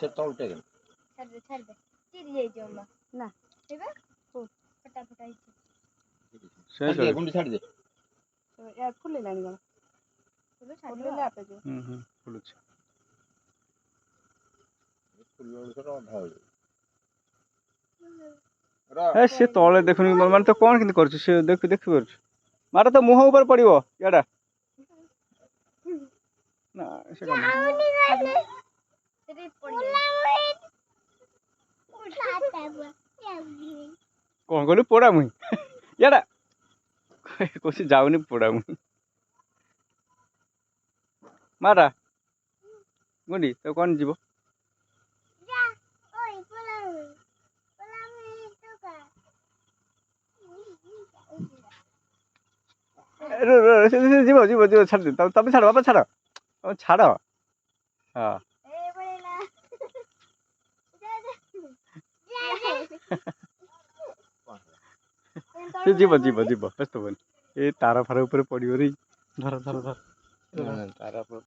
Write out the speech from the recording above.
से तौलते गए छाड़ दे चिर जाई जो ना हेबे फटा फटा ही छाड़ दे गुंडी छाड़ दे यार फुले लानी गला फुले ले आपे जो फुलुछ ए से तले देखुनी माने तो कोन किंत करछ से देख देख करछ मारे तो मुंह ऊपर पड़िबो याडा ना से काम तेरे पड़ जाए कोन कहलु पोड़ा मुई याडा कोसी जाउनी पोड़ा मुई मारा गुंडी तो कोन जीवो जीवो जीवो जीवो छाड़ दे तब छाड़ो बाबा छाड़ो छाड़ो हाँ जीव जीव जीव व्यस्त हन ये तार फार ऊपर पड़ो रे धर धर धर तार